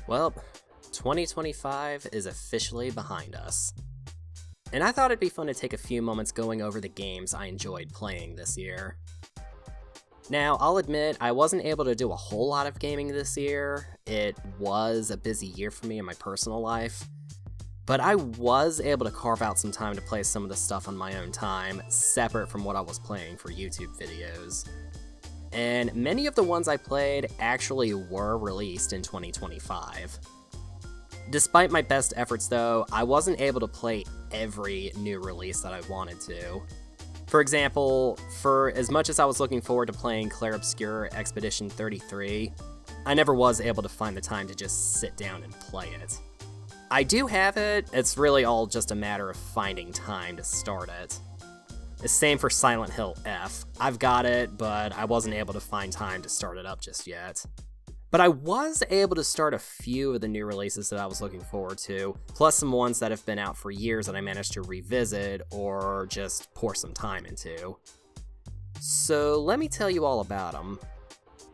Well, 2025 is officially behind us. And I thought it'd be fun to take a few moments going over the games I enjoyed playing this year. Now, I'll admit, I wasn't able to do a whole lot of gaming this year. It was a busy year for me in my personal life. But I was able to carve out some time to play some of the stuff on my own time, separate from what I was playing for YouTube videos. And many of the ones I played actually were released in 2025. Despite my best efforts though, I wasn't able to play every new release that I wanted to. For example, for as much as I was looking forward to playing Clair Obscur Expedition 33, I never was able to find the time to just sit down and play it. I do have it, it's really all just a matter of finding time to start it. The same for Silent Hill F. I've got it, but I wasn't able to find time to start it up just yet. But I was able to start a few of the new releases that I was looking forward to, plus some ones that have been out for years that I managed to revisit or just pour some time into. So let me tell you all about them.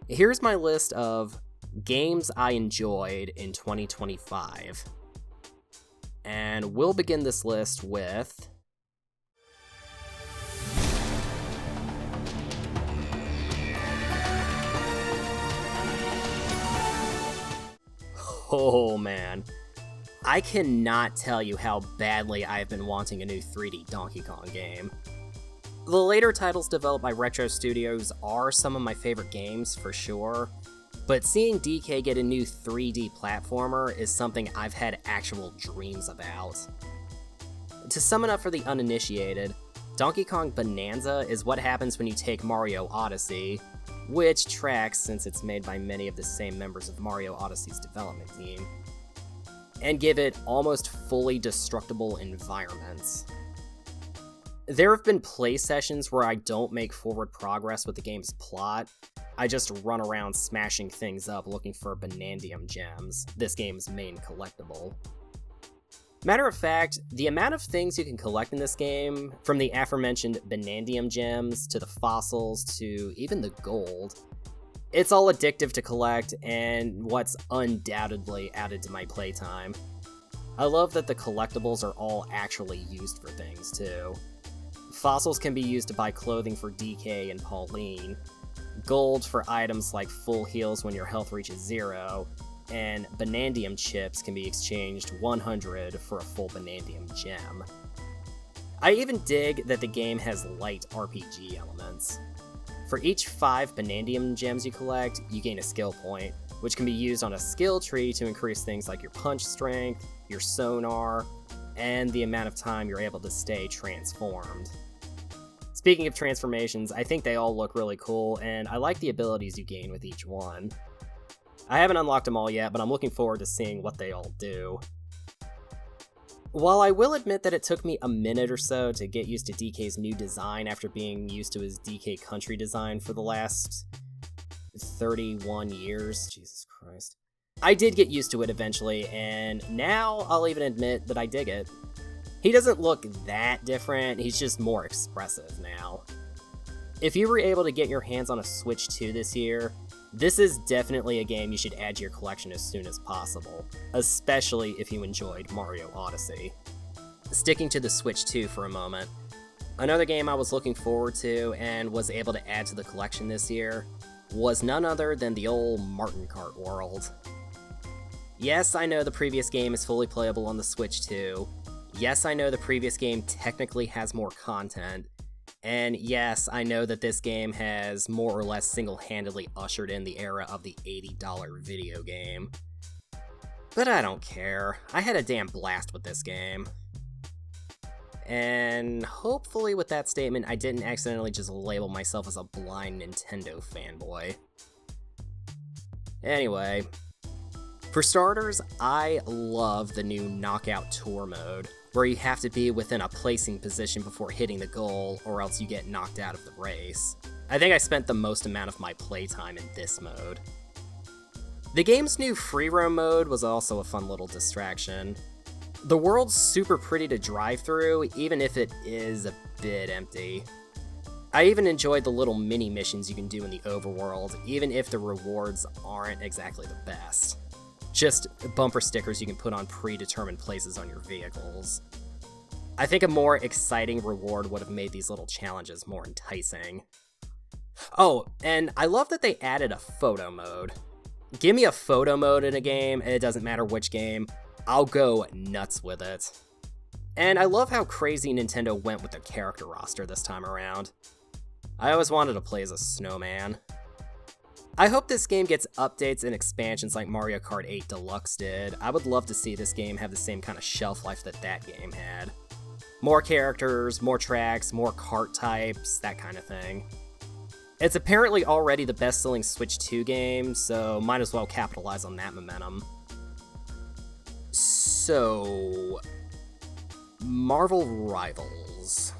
Here's my list of games I enjoyed in 2025. And we'll begin this list with... Oh man, I cannot tell you how badly I have been wanting a new 3D Donkey Kong game. The later titles developed by Retro Studios are some of my favorite games for sure, but seeing DK get a new 3D platformer is something I've had actual dreams about. To sum it up for the uninitiated, Donkey Kong Bananza is what happens when you take Mario Odyssey, which tracks since it's made by many of the same members of Mario Odyssey's development team, and give it almost fully destructible environments. There have been play sessions where I don't make forward progress with the game's plot, I just run around smashing things up looking for Banandium gems, this game's main collectible. Matter of fact, the amount of things you can collect in this game, from the aforementioned Banandium gems, to the fossils, to even the gold, it's all addictive to collect, and what's undoubtedly added to my playtime. I love that the collectibles are all actually used for things, too. Fossils can be used to buy clothing for DK and Pauline, gold for items like full heals when your health reaches 0, and Banandium chips can be exchanged 100 for a full Banandium gem. I even dig that the game has light RPG elements. For each 5 Banandium gems you collect, you gain a skill point, which can be used on a skill tree to increase things like your punch strength, your sonar, and the amount of time you're able to stay transformed. Speaking of transformations, I think they all look really cool, and I like the abilities you gain with each one. I haven't unlocked them all yet, but I'm looking forward to seeing what they all do. While I will admit that it took me a minute or so to get used to DK's new design after being used to his DK country design for the last 31 years, Jesus Christ. I did get used to it eventually, and now I'll even admit that I dig it. He doesn't look that different, he's just more expressive now. If you were able to get your hands on a Switch 2 this year, this is definitely a game you should add to your collection as soon as possible, especially if you enjoyed Mario Odyssey. Sticking to the Switch 2 for a moment, another game I was looking forward to and was able to add to the collection this year was none other than the old Martin Kart world. Yes, I know the previous game is fully playable on the Switch 2. Yes, I know the previous game technically has more content. And yes, I know that this game has more or less single-handedly ushered in the era of the $80 video game. But I don't care. I had a damn blast with this game. And hopefully with that statement, I didn't accidentally just label myself as a blind Nintendo fanboy. Anyway, for starters, I love the new Knockout Tour mode, where you have to be within a placing position before hitting the goal, or else you get knocked out of the race. I think I spent the most amount of my playtime in this mode. The game's new free roam mode was also a fun little distraction. The world's super pretty to drive through, even if it is a bit empty. I even enjoyed the little mini missions you can do in the overworld, even if the rewards aren't exactly the best. just bumper stickers you can put on predetermined places on your vehicles. I think a more exciting reward would have made these little challenges more enticing. Oh, and I love that they added a photo mode. Give me a photo mode in a game, and it doesn't matter which game, I'll go nuts with it. And I love how crazy Nintendo went with their character roster this time around. I always wanted to play as a snowman. I hope this game gets updates and expansions like Mario Kart 8 Deluxe did. I would love to see this game have the same kind of shelf life that game had. More characters, more tracks, more kart types, that kind of thing. It's apparently already the best-selling Switch 2 game, so might as well capitalize on that momentum. So, Marvel Rivals.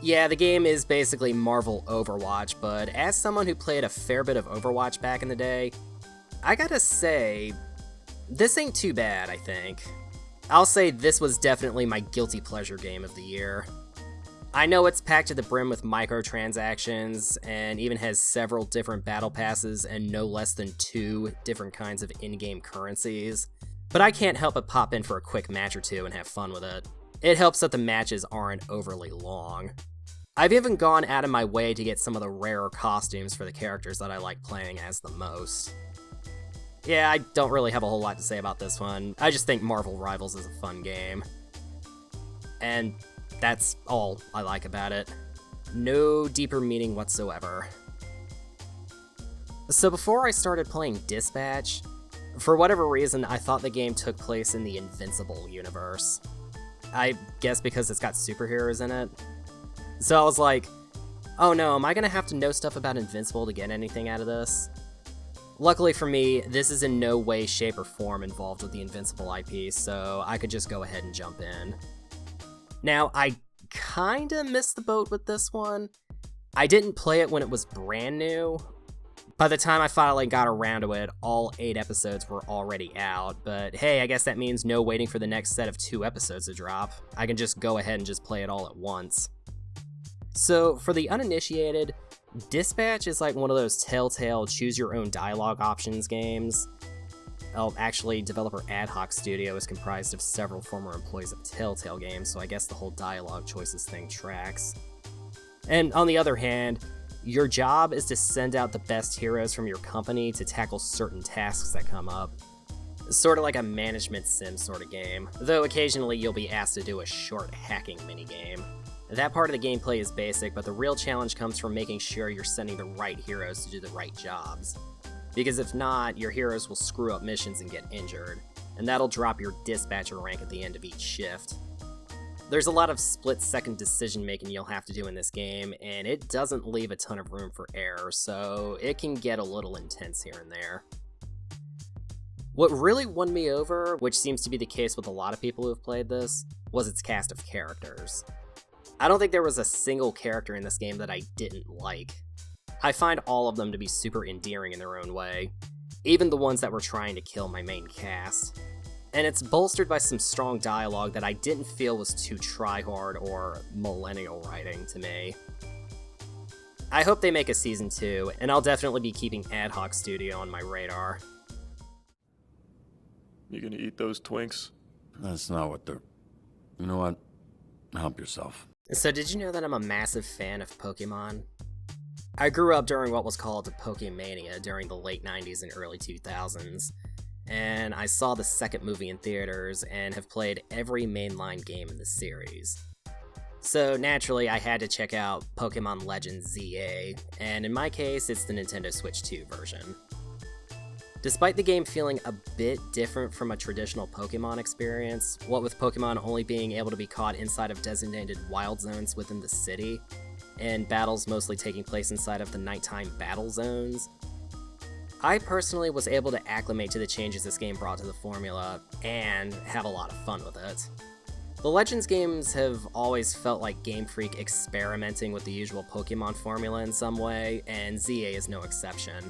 Yeah, the game is basically Marvel Overwatch, but as someone who played a fair bit of Overwatch back in the day, I gotta say, this ain't too bad, I think. I'll say this was definitely my guilty pleasure game of the year. I know it's packed to the brim with microtransactions, and even has several different battle passes and no less than 2 different kinds of in-game currencies, but I can't help but pop in for a quick match or 2 and have fun with it. It helps that the matches aren't overly long. I've even gone out of my way to get some of the rarer costumes for the characters that I like playing as the most. Yeah, I don't really have a whole lot to say about this one. I just think Marvel Rivals is a fun game. And that's all I like about it. No deeper meaning whatsoever. So before I started playing Dispatch, for whatever reason, I thought the game took place in the Invincible universe. I guess because it's got superheroes in it. So I was like, oh no, am I gonna have to know stuff about Invincible to get anything out of this? Luckily for me, this is in no way, shape, or form involved with the Invincible IP, so I could just go ahead and jump in. Now, I kinda missed the boat with this one. I didn't play it when it was brand new. By the time I finally got around to it, all 8 episodes were already out, but hey, I guess that means no waiting for the next set of 2 episodes to drop. I can just go ahead and just play it all at once. So, for the uninitiated, Dispatch is like one of those telltale choose-your-own dialogue options games. Oh, actually, developer Ad Hoc Studio is comprised of several former employees of Telltale Games, so I guess the whole dialogue choices thing tracks. And on the other hand, your job is to send out the best heroes from your company to tackle certain tasks that come up. Sort of like a management sim sort of game, though occasionally you'll be asked to do a short hacking minigame. That part of the gameplay is basic, but the real challenge comes from making sure you're sending the right heroes to do the right jobs. Because if not, your heroes will screw up missions and get injured, and that'll drop your dispatcher rank at the end of each shift. There's a lot of split-second decision-making you'll have to do in this game, and it doesn't leave a ton of room for error, so it can get a little intense here and there. What really won me over, which seems to be the case with a lot of people who have played this, was its cast of characters. I don't think there was a single character in this game that I didn't like. I find all of them to be super endearing in their own way, even the ones that were trying to kill my main cast. And it's bolstered by some strong dialogue that I didn't feel was too try-hard or millennial writing to me. I hope they make a season 2, and I'll definitely be keeping Ad Hoc Studio on my radar. You gonna eat those Twinks? That's not what they're... You know what? Help yourself. So did you know that I'm a massive fan of Pokemon? I grew up during what was called Pokemania during the late 90s and early 2000s, and I saw the second movie in theaters and have played every mainline game in the series. So naturally, I had to check out Pokémon Legends Z-A, and in my case, it's the Nintendo Switch 2 version. Despite the game feeling a bit different from a traditional Pokemon experience, what with Pokemon only being able to be caught inside of designated wild zones within the city, and battles mostly taking place inside of the nighttime battle zones, I personally was able to acclimate to the changes this game brought to the formula, and have a lot of fun with it. The Legends games have always felt like Game Freak experimenting with the usual Pokemon formula in some way, and Z-A is no exception.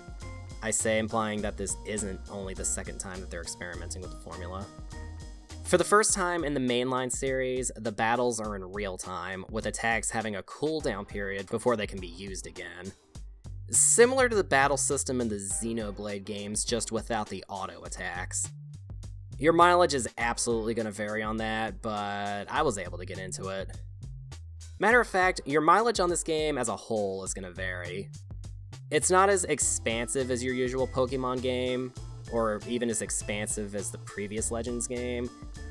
I say implying that this isn't only the second time that they're experimenting with the formula. For the first time in the mainline series, the battles are in real time, with attacks having a cooldown period before they can be used again. Similar to the battle system in the Xenoblade games, just without the auto attacks. Your mileage is absolutely going to vary on that, but I was able to get into it. Matter of fact, your mileage on this game as a whole is going to vary. It's not as expansive as your usual Pokemon game, or even as expansive as the previous Legends game.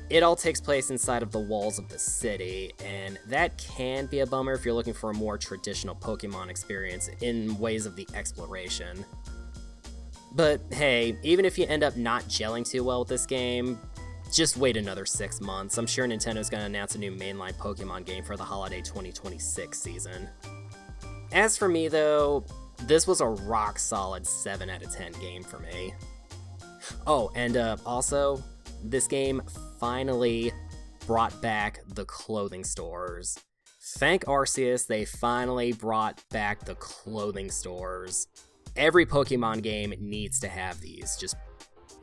It all takes place inside of the walls of the city, and that can be a bummer if you're looking for a more traditional Pokemon experience in ways of the exploration. But hey, even if you end up not gelling too well with this game, just wait another 6 months. I'm sure Nintendo's gonna announce a new mainline Pokemon game for the holiday 2026 season. As for me though, this was a rock solid 7 out of 10 game for me. Oh, and also, this game finally brought back the clothing stores. Thank Arceus, they finally brought back the clothing stores. Every Pokemon game needs to have these, just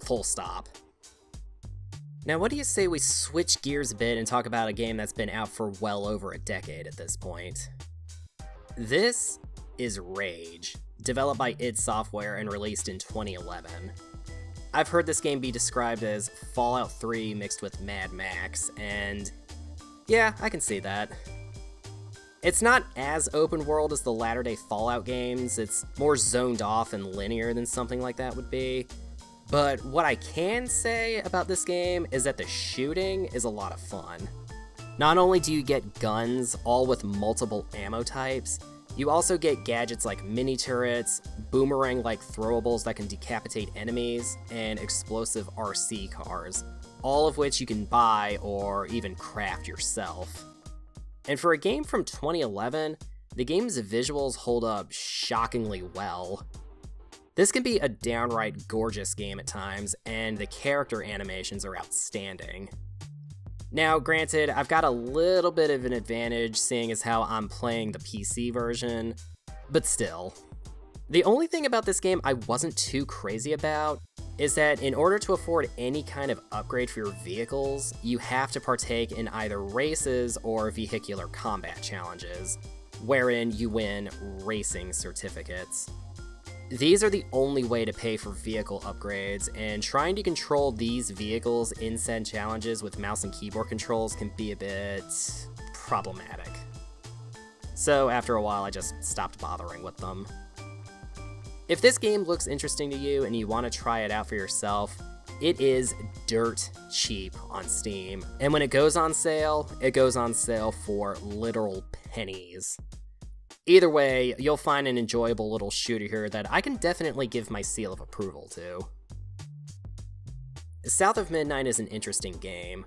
full stop. Now what do you say we switch gears a bit and talk about a game that's been out for well over a decade at this point? This is Rage, developed by id Software and released in 2011. I've heard this game be described as Fallout 3 mixed with Mad Max, and yeah, I can see that. It's not as open world as the latter-day Fallout games, it's more zoned off and linear than something like that would be. But what I can say about this game is that the shooting is a lot of fun. Not only do you get guns, all with multiple ammo types, you also get gadgets like mini turrets, boomerang-like throwables that can decapitate enemies, and explosive RC cars, all of which you can buy or even craft yourself. And for a game from 2011, the game's visuals hold up shockingly well. This can be a downright gorgeous game at times, and the character animations are outstanding. Now, granted, I've got a little bit of an advantage seeing as how I'm playing the PC version, but still. The only thing about this game I wasn't too crazy about is that in order to afford any kind of upgrade for your vehicles, you have to partake in either races or vehicular combat challenges, wherein you win racing certificates. These are the only way to pay for vehicle upgrades, and trying to control these vehicles in said challenges with mouse and keyboard controls can be a bit problematic. So after a while I just stopped bothering with them. If this game looks interesting to you and you want to try it out for yourself, it is dirt cheap on Steam, and when it goes on sale for literal pennies. Either way, you'll find an enjoyable little shooter here that I can definitely give my seal of approval to. South of Midnight is an interesting game.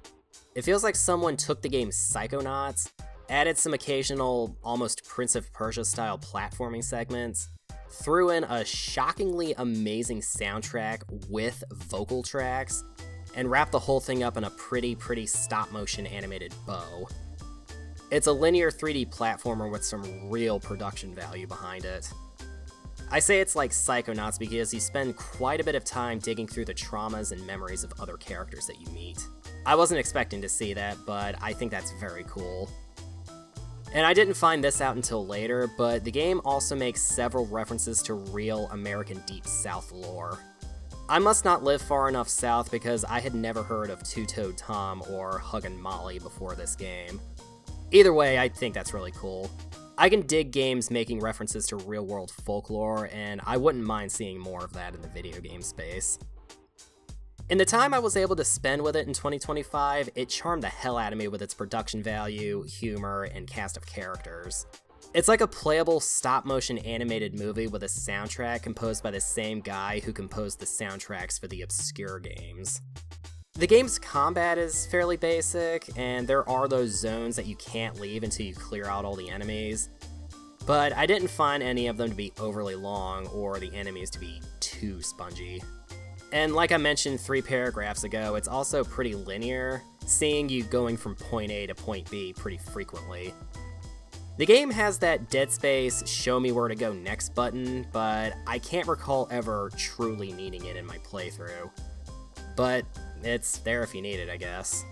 It feels like someone took the game Psychonauts, added some occasional, almost Prince of Persia style platforming segments, threw in a shockingly amazing soundtrack with vocal tracks, and wrapped the whole thing up in a pretty stop-motion animated bow. It's a linear 3D platformer with some real production value behind it. I say it's like Psychonauts because you spend quite a bit of time digging through the traumas and memories of other characters that you meet. I wasn't expecting to see that, but I think that's very cool. And I didn't find this out until later, but the game also makes several references to real American Deep South lore. I must not live far enough south because I had never heard of Two-Toed Tom or Huggin' Molly before this game. Either way, I think that's really cool. I can dig games making references to real-world folklore, and I wouldn't mind seeing more of that in the video game space. In the time I was able to spend with it in 2025, it charmed the hell out of me with its production value, humor, and cast of characters. It's like a playable stop-motion animated movie with a soundtrack composed by the same guy who composed the soundtracks for the obscure games. The game's combat is fairly basic, and there are those zones that you can't leave until you clear out all the enemies, but I didn't find any of them to be overly long or the enemies to be too spongy. And like I mentioned 3 paragraphs ago, it's also pretty linear, seeing you going from point A to point B pretty frequently. The game has that Dead Space show me where to go next button, but I can't recall ever truly needing it in my playthrough. But it's there if you need it, I guess.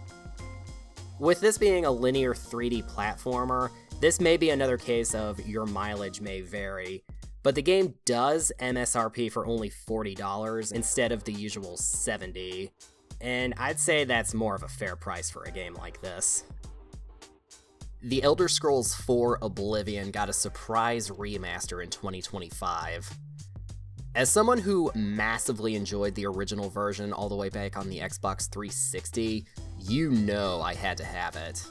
With this being a linear 3D platformer, this may be another case of your mileage may vary, but the game does MSRP for only $40 instead of the usual $70, and I'd say that's more of a fair price for a game like this. The Elder Scrolls IV Oblivion got a surprise remaster in 2025. As someone who massively enjoyed the original version all the way back on the Xbox 360, you know I had to have it.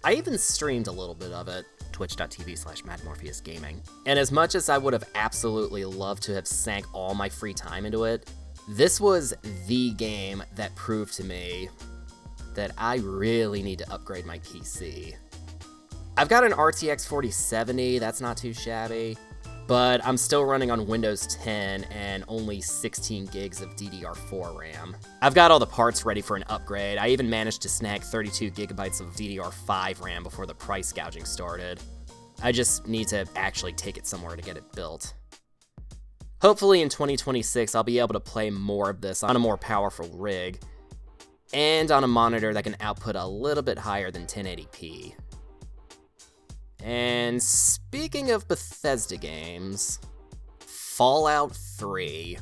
I even streamed a little bit of it, twitch.tv/MadMorpheusGaming. And as much as I would have absolutely loved to have sank all my free time into it, this was the game that proved to me that I really need to upgrade my PC. I've got an RTX 4070, that's not too shabby, but I'm still running on Windows 10 and only 16 gigs of DDR4 RAM. I've got all the parts ready for an upgrade. I even managed to snag 32 gigabytes of DDR5 RAM before the price gouging started. I just need to actually take it somewhere to get it built. Hopefully in 2026 I'll be able to play more of this on a more powerful rig, and on a monitor that can output a little bit higher than 1080p. And speaking of Bethesda games, Fallout 3,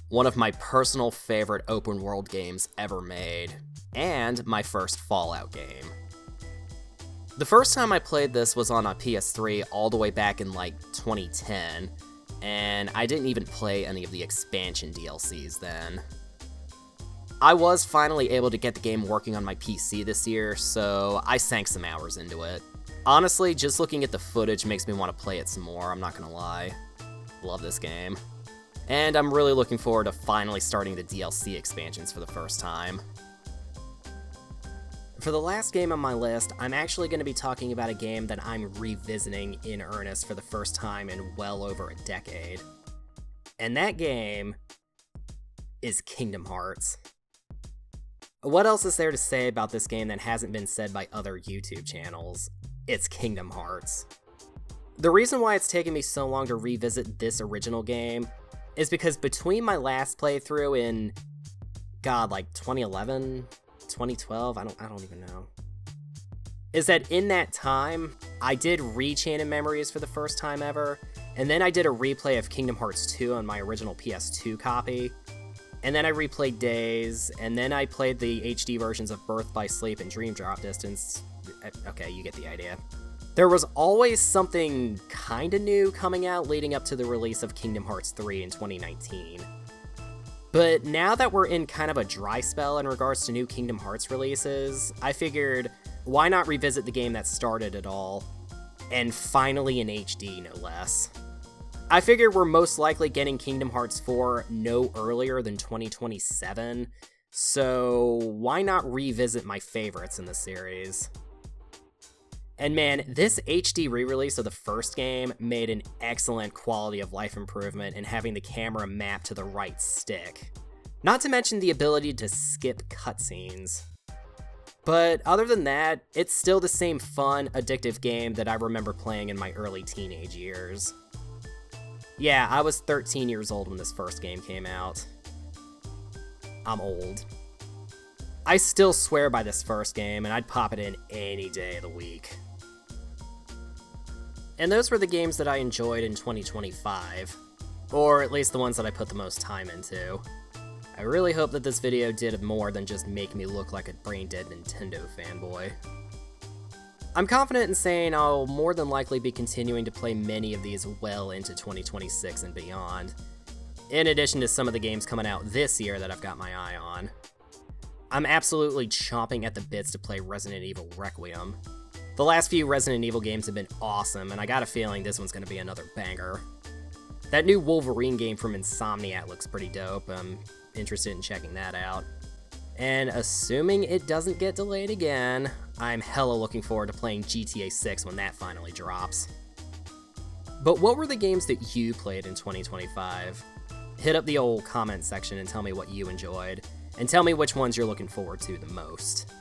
one of my personal favorite open world games ever made, and my first Fallout game. The first time I played this was on a PS3 all the way back in like 2010, and I didn't even play any of the expansion DLCs then. I was finally able to get the game working on my PC this year, so I sank some hours into it. Honestly, just looking at the footage makes me want to play it some more, I'm not gonna lie. Love this game. And I'm really looking forward to finally starting the DLC expansions for the first time. For the last game on my list, I'm actually going to be talking about a game that I'm revisiting in earnest for the first time in well over a decade. And that game is Kingdom Hearts. What else is there to say about this game that hasn't been said by other YouTube channels? It's Kingdom Hearts. The reason why it's taken me so long to revisit this original game is because between my last playthrough in, like 2011, 2012, I don't even know, is that in that time, I did Chain of Memories for the first time ever, and then I did a replay of Kingdom Hearts 2 on my original PS2 copy, and then I replayed Days, and then I played the HD versions of Birth by Sleep and Dream Drop Distance. Okay, you get the idea. There was always something kinda new coming out leading up to the release of Kingdom Hearts 3 in 2019. But now that we're in kind of a dry spell in regards to new Kingdom Hearts releases, I figured, why not revisit the game that started it all, and finally in HD, no less. I figured we're most likely getting Kingdom Hearts 4 no earlier than 2027, so why not revisit my favorites in the series? And man, this HD re-release of the first game made an excellent quality of life improvement in having the camera mapped to the right stick. Not to mention the ability to skip cutscenes. But other than that, it's still the same fun, addictive game that I remember playing in my early teenage years. Yeah, I was 13 years old when this first game came out. I'm old. I still swear by this first game, and I'd pop it in any day of the week. And those were the games that I enjoyed in 2025, or at least the ones that I put the most time into. I really hope that this video did more than just make me look like a brain-dead Nintendo fanboy. I'm confident in saying I'll more than likely be continuing to play many of these well into 2026 and beyond, in addition to some of the games coming out this year that I've got my eye on. I'm absolutely chomping at the bits to play Resident Evil Requiem. The last few Resident Evil games have been awesome, and I got a feeling this one's gonna be another banger. That new Wolverine game from Insomniac looks pretty dope. I'm interested in checking that out. And assuming it doesn't get delayed again, I'm hella looking forward to playing GTA 6 when that finally drops. But what were the games that you played in 2025? Hit up the old comment section and tell me what you enjoyed, and tell me which ones you're looking forward to the most.